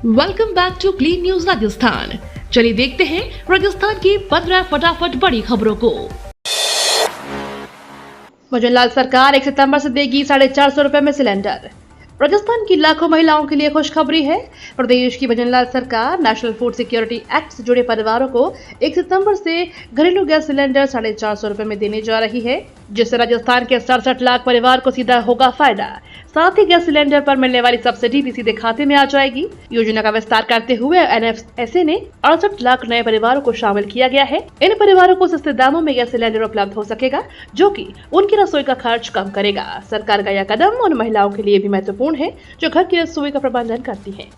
Welcome back to clean news Rajasthan. चलिए देखते हैं राजस्थान की 15 फटाफट बड़ी खबरों को। भजनलाल सरकार 1 सितंबर से देगी 450 रुपए में सिलेंडर। राजस्थान की लाखों महिलाओं के लिए खुशखबरी है। प्रदेश की भजनलाल सरकार नेशनल फूड सिक्योरिटी एक्ट से जुड़े परिवारों को 1 सितंबर से घरेलू गैस सिलेंडर 450 रुपए में देने जा रही है, जिससे राजस्थान के 67 लाख परिवार को सीधा होगा फायदा। साथ ही गैस सिलेंडर पर मिलने वाली सब्सिडी भी सीधे खाते में आ जाएगी। योजना का विस्तार करते हुए एनएफएसए ने 68 लाख नए परिवारों को शामिल किया गया है। इन परिवारों को सस्ते दामों में गैस सिलेंडर उपलब्ध हो सकेगा, जो कि उनकी रसोई का खर्च कम करेगा। सरकार का यह कदम उन महिलाओं के लिए भी महत्वपूर्ण है जो घर की रसोई का प्रबंधन करती हैं।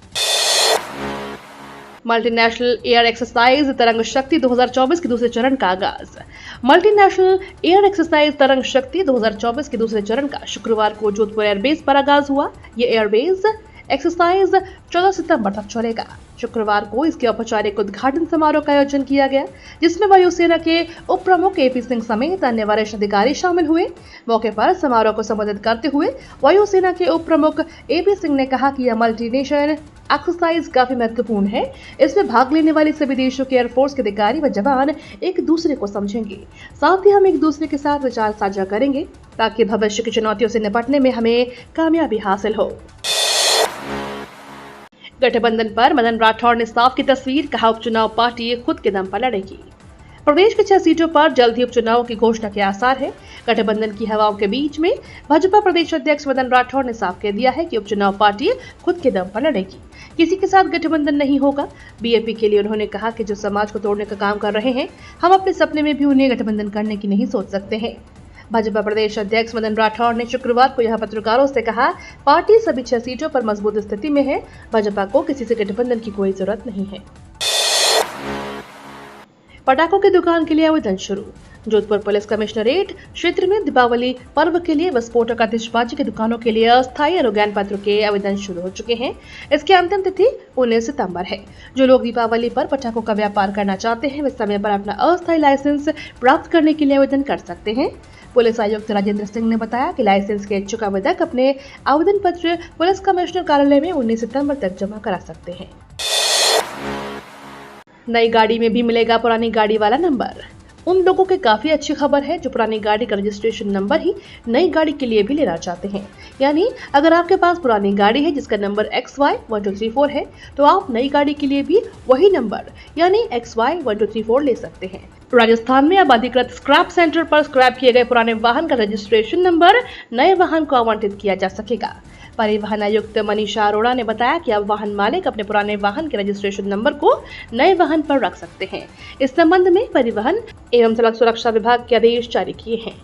मल्टीनेशनल एयर एक्सरसाइज तरंग शक्ति 2024 के दूसरे चरण का आगाज। मल्टीनेशनल एयर एक्सरसाइज तरंग शक्ति 2024 के दूसरे चरण का शुक्रवार को जोधपुर एयरबेस पर आगाज हुआ। ये एयरबेस एक्सरसाइज 14 सितंबर तक चलेगा। शुक्रवार को इसके औपचारिक उद्घाटन समारोह का आयोजन किया गया, जिसमें वायुसेना के उप प्रमुख एपी सिंह समेत अन्य वरिष्ठ अधिकारी शामिल हुए। मौके पर समारोह को संबोधित करते हुए वायुसेना के उप प्रमुख एपी सिंह ने कहा कि यह मल्टीनेशनल एक्सरसाइज काफी महत्वपूर्ण है। इसमें भाग लेने वाले सभी देशों के एयरफोर्स के अधिकारी व जवान एक दूसरे को समझेंगे। साथ ही हम एक दूसरे के साथ विचार साझा करेंगे ताकि भविष्य की चुनौतियों से निपटने में हमें कामयाबी हासिल हो। गठबंधन पर मदन राठौड़ ने साफ की तस्वीर, कहा उपचुनाव पार्टी खुद के दम पर लड़ेगी। प्रदेश के 6 सीटों पर जल्द ही उपचुनाव की घोषणा के आसार है। गठबंधन की हवाओं के बीच में भाजपा प्रदेश अध्यक्ष मदन राठौड़ ने साफ कह दिया है कि उपचुनाव पार्टी खुद के दम पर लड़ेगी, किसी के साथ गठबंधन नहीं होगा। बीएपी के लिए उन्होंने कहा कि जो समाज को तोड़ने का काम कर रहे हैं, हम अपने सपने में भी उन्हें गठबंधन करने की नहीं सोच सकते हैं। भाजपा प्रदेश अध्यक्ष मदन राठौड़ ने शुक्रवार को यहां पत्रकारों से कहा, पार्टी सभी 6 सीटों पर मजबूत स्थिति में है। भाजपा को किसी से गठबंधन की कोई जरूरत नहीं है। पटाखों की दुकान के लिए आवेदन शुरू। जोधपुर पुलिस कमिश्नरेट क्षेत्र में दीपावली पर्व के लिए विस्फोटक आतिशबाजी की दुकानों के लिए अस्थायी अनुज्ञान पत्र के आवेदन शुरू हो चुके हैं। इसकी अंतिम तिथि 19 सितंबर है। जो लोग दीपावली पर पटाखों का व्यापार करना चाहते हैं, वे समय पर अपना अस्थायी लाइसेंस प्राप्त करने के लिए आवेदन कर सकते हैं। पुलिस आयुक्त राजेंद्र सिंह ने बताया कि लाइसेंस के इच्छुक आवेदक अपने आवेदन पत्र पुलिस कमिश्नर कार्यालय में 19 सितंबर तक जमा करा सकते हैं। नई गाड़ी में भी मिलेगा पुरानी गाड़ी वाला नंबर। उन लोगों के काफी अच्छी खबर है जो पुरानी गाड़ी का रजिस्ट्रेशन नंबर ही नई गाड़ी के लिए भी लेना चाहते हैं। यानी अगर आपके पास पुरानी गाड़ी है जिसका नंबर XY1234 है, तो आप नई गाड़ी के लिए भी वही नंबर यानी XY1234 ले सकते हैं। राजस्थान में अब अधिकृत स्क्रैप सेंटर पर स्क्रैप किए गए पुराने वाहन का रजिस्ट्रेशन नंबर नए वाहन को आवंटित किया जा सकेगा। परिवहन आयुक्त मनीषा अरोड़ा ने बताया कि अब वाहन मालिक अपने पुराने वाहन के रजिस्ट्रेशन नंबर को नए वाहन पर रख सकते हैं। इस संबंध में परिवहन एवं सड़क सुरक्षा विभाग के आदेश जारी किए हैं।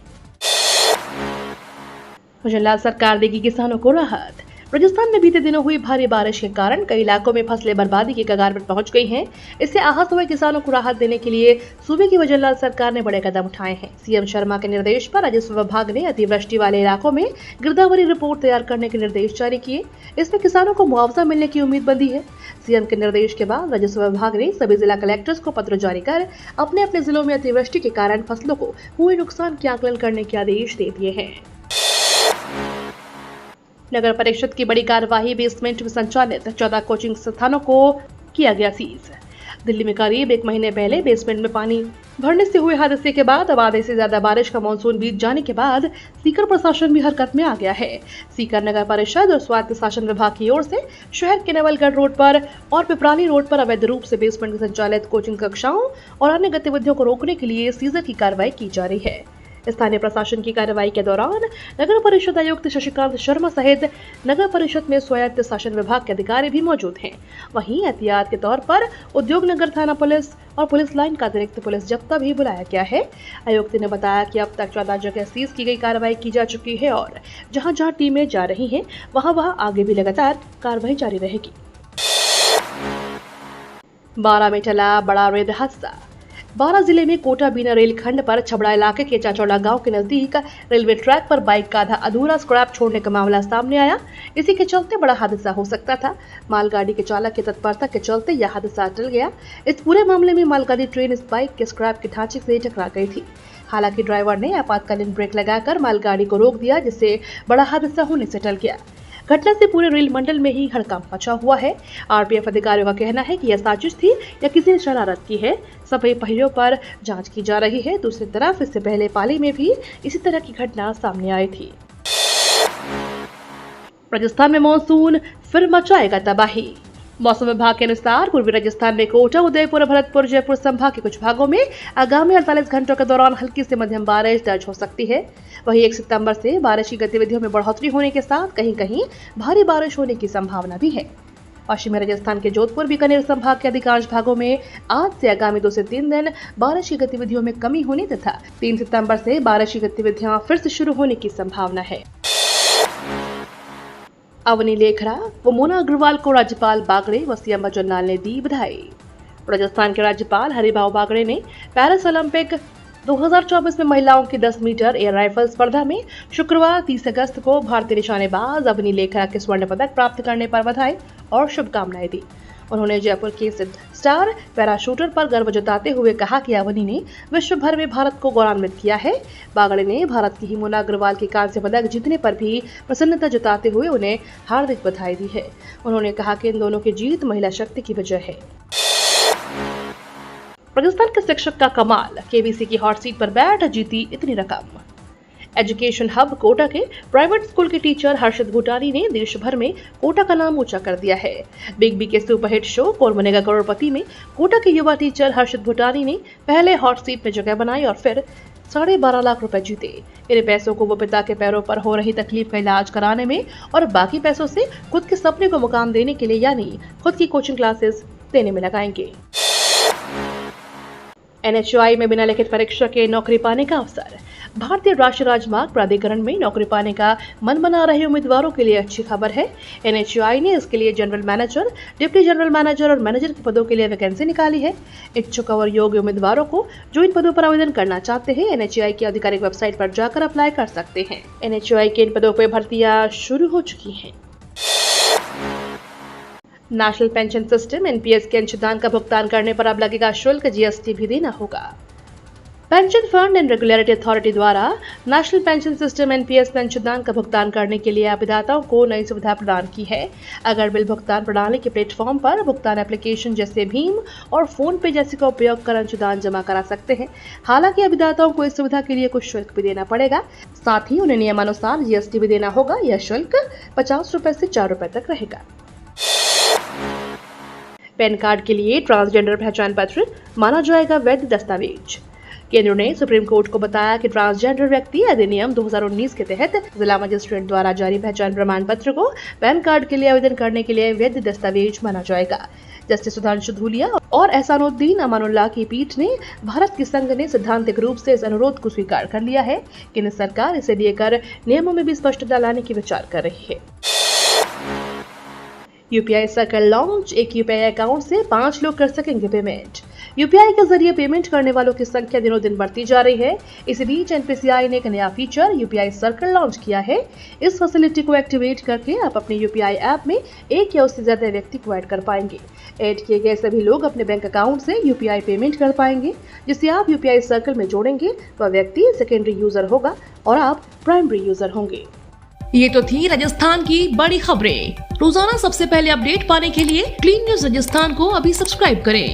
भजनलाल सरकार देगी किसानों को राहत। राजस्थान में बीते दिनों हुई भारी बारिश के कारण कई इलाकों में फसलें बर्बादी की कगार पर पहुंच गई हैं। इससे आहत हुए किसानों को राहत देने के लिए सूबे की भजनलाल सरकार ने बड़े कदम उठाए हैं। सीएम शर्मा के निर्देश पर राजस्व विभाग ने अतिवृष्टि वाले इलाकों में गिरदावरी रिपोर्ट तैयार करने के निर्देश जारी किए। इसमें किसानों को मुआवजा मिलने की उम्मीद बंधी है। सीएम के निर्देश के बाद राजस्व विभाग ने सभी जिला कलेक्टर्स को पत्र जारी कर अपने अपने जिलों में अतिवृष्टि के कारण फसलों को हुए नुकसान के आकलन करने के आदेश दे दिए हैं। नगर परिषद की बड़ी कार्यवाही, बेसमेंट में संचालित 14 कोचिंग संस्थानों को किया गया सीज। दिल्ली में करीब 1 महीने पहले बेसमेंट में पानी भरने से हुए हादसे के बाद अब आधे से ज्यादा बारिश का मानसून बीत जाने के बाद सीकर प्रशासन भी हरकत में आ गया है। सीकर नगर परिषद और स्वायत्त शासन विभाग की ओर से शहर के नवलगढ़ रोड पर और पिपराली रोड पर अवैध रूप से बेसमेंट में संचालित कोचिंग कक्षाओं और अन्य गतिविधियों को रोकने के लिए सीजर की कार्रवाई की जा रही है। स्थानीय प्रशासन की कार्रवाई के दौरान नगर परिषद आयुक्त शशिकांत शर्मा सहित नगर परिषद में स्वायत्त शासन विभाग के अधिकारी भी मौजूद हैं। वहीं एहतियात के तौर पर उद्योग नगर थाना पुलिस और पुलिस लाइन का अतिरिक्त पुलिस जब्ता भी बुलाया गया है। आयुक्त ने बताया कि अब तक 14 जगह सीज की गई कार्रवाई की जा चुकी है और जहां जहां टीमें जा रही हैं, वहां आगे भी लगातार कार्रवाई जारी रहेगी। 12 में टला बड़ा रेल हादसा। 12 जिले में कोटा बीना रेलखंड पर छबड़ा इलाके के चाचौड़ा गांव के नजदीक रेलवे ट्रैक पर बाइक का आधा अधूरा स्क्रैप छोड़ने का मामला सामने आया। इसी के चलते बड़ा हादसा हो सकता था। मालगाड़ी के चालक की तत्परता के चलते यह हादसा टल गया। इस पूरे मामले में मालगाड़ी ट्रेन इस बाइक के स्क्रैप के ढांचे से टकरा गई थी। हालांकि ड्राइवर ने आपातकालीन ब्रेक लगाकर मालगाड़ी को रोक दिया, जिससे बड़ा हादसा होने से टल गया। घटना से पूरे रेल मंडल में ही हड़कंप मचा हुआ है। आरपीएफ अधिकारियों का कहना है कि यह साजिश थी या किसी ने शरारत की है। सभी पहलुओं पर जांच की जा रही है। दूसरी तरफ इससे पहले पाली में भी इसी तरह की घटना सामने आई थी। राजस्थान में मानसून फिर मचाएगा तबाही। मौसम विभाग के अनुसार पूर्वी राजस्थान में कोटा, उदयपुर, भरतपुर, जयपुर संभाग के कुछ भागों में आगामी 48 घंटों के दौरान हल्की से मध्यम बारिश दर्ज हो सकती है। वहीं 1 सितंबर से बारिश की गतिविधियों में बढ़ोतरी होने के साथ कहीं कहीं भारी बारिश होने की संभावना भी है। पश्चिमी राजस्थान के जोधपुर, बीकानेर संभाग के अधिकांश भागों में आज से आगामी 2 से 3 दिन बारिश की गतिविधियों में कमी होने तथा 3 सितंबर से बारिश की गतिविधियां फिर से शुरू होने की संभावना है। अवनी लेखरा व मोना अग्रवाल को राज्यपाल बागड़े व सीएम भजनलाल ने दी बधाई। राजस्थान के राज्यपाल हरिभाऊ बागड़े ने पेरिस ओलंपिक 2024 में महिलाओं की 10 मीटर एयर राइफल स्पर्धा में शुक्रवार 30 अगस्त को भारतीय निशानेबाज अवनी लेखरा के स्वर्ण पदक प्राप्त करने पर बधाई और शुभकामनाएं दी। उन्होंने जयपुर के सिद्ध स्टार पैराशूटर पर गर्व जताते हुए कहा कि अवनी ने विश्व भर में भारत को गौरवान्वित किया है। बागड़े ने भारत की ही मोना अग्रवाल के कांस्य पदक जीतने पर भी प्रसन्नता जताते हुए उन्हें हार्दिक बधाई दी है। उन्होंने कहा कि इन दोनों की जीत महिला शक्ति की वजह है। राजस्थान के शिक्षक का कमाल, केबीसी की हॉट सीट पर बैठ जीती इतनी रकम। एजुकेशन हब कोटा के प्राइवेट स्कूल के टीचर हर्षित भूटानी ने देश भर में कोटा का नाम ऊंचा कर दिया है। बिग बी के सुपरहिट शो कौन बनेगा करोड़पति में कोटा के युवा टीचर हर्षित भूटानी ने पहले हॉट सीट में जगह बनाई और फिर 12.5 लाख रुपए जीते। इन पैसों को वो पिता के पैरों पर हो रही तकलीफ का इलाज कराने में और बाकी पैसों से खुद के सपने को मुकाम देने के लिए यानी खुद की कोचिंग क्लासेस देने में लगाएंगे। NHAI में बिना लिखित परीक्षा के नौकरी पाने का अवसर। भारतीय राष्ट्रीय राजमार्ग प्राधिकरण में नौकरी पाने का मन बना रहे उम्मीदवारों के लिए अच्छी खबर है। NHAI ने इसके लिए general manager, deputy general manager और मैनेजर के पदों के लिए वैकेंसी निकाली है। इच्छुक और योग्य उम्मीदवारों को जो इन पदों पर आवेदन करना चाहते हैं NHAI की आधिकारिक वेबसाइट पर जाकर अप्लाई कर सकते हैं। NHAI के इन पदों पर भर्तियां शुरू हो चुकी हैं। नेशनल पेंशन सिस्टम NPS के अंशदान का भुगतान करने पर अब लगेगा शुल्क, GST भी देना होगा। Pension fund and regulatory authority द्वारा नेशनल पेंशन सिस्टम NPS में अंशदान का भुगतान करने के लिए अभिदाताओं को नई सुविधा प्रदान की है। अगर बिल भुगतान प्रणाली के प्लेटफॉर्म पर भुगतान एप्लीकेशन जैसे भीम और फोन पे जैसे का उपयोग कर अंशदान जमा करा सकते हैं। हालांकि अभिदाताओं को इस सुविधा के लिए कुछ शुल्क भी देना पड़ेगा। साथ ही उन्हें नियमानुसार GST भी देना होगा। यह शुल्क 50 रुपए से 4 रुपए तक रहेगा। पैन कार्ड के लिए ट्रांसजेंडर पहचान पत्र माना जाएगा वैध दस्तावेज। केंद्र ने सुप्रीम कोर्ट को बताया कि ट्रांसजेंडर व्यक्ति अधिनियम 2019 के तहत जिला मजिस्ट्रेट द्वारा जारी पहचान प्रमाण पत्र को पैन कार्ड के लिए आवेदन करने के लिए वैध दस्तावेज माना जाएगा। जस्टिस सुधांशु धूलिया और एहसानुद्दीन अमानुल्लाह की पीठ ने भारत के संघ ने सैद्धांतिक रूप से इस अनुरोध को स्वीकार कर लिया है। केंद्र सरकार इसे लेकर नियमों में भी स्पष्टता लाने की विचार कर रही है। UPI circle launch. एक UPI अकाउंट से 5 लोग कर सकेंगे पेमेंट। UPI के जरिए पेमेंट करने वालों की संख्या दिनों दिन बढ़ती जा रही है। इस बीच NPCI ने एक नया फीचर UPI सर्कल लॉन्च किया है। इस फैसिलिटी को एक्टिवेट करके आप अपने UPI ऐप में एक या उससे ज्यादा व्यक्ति को ऐड कर पाएंगे। ऐड किए गए सभी लोग अपने बैंक अकाउंट से UPI पेमेंट कर पाएंगे। जिसे आप UPI सर्कल में जोड़ेंगे वह व्यक्ति सेकेंडरी यूजर होगा और आप प्राइमरी यूजर होंगे। ये तो थी राजस्थान की बड़ी खबरें। रोजाना सबसे पहले अपडेट पाने के लिए क्लीन न्यूज राजस्थान को अभी सब्सक्राइब करें।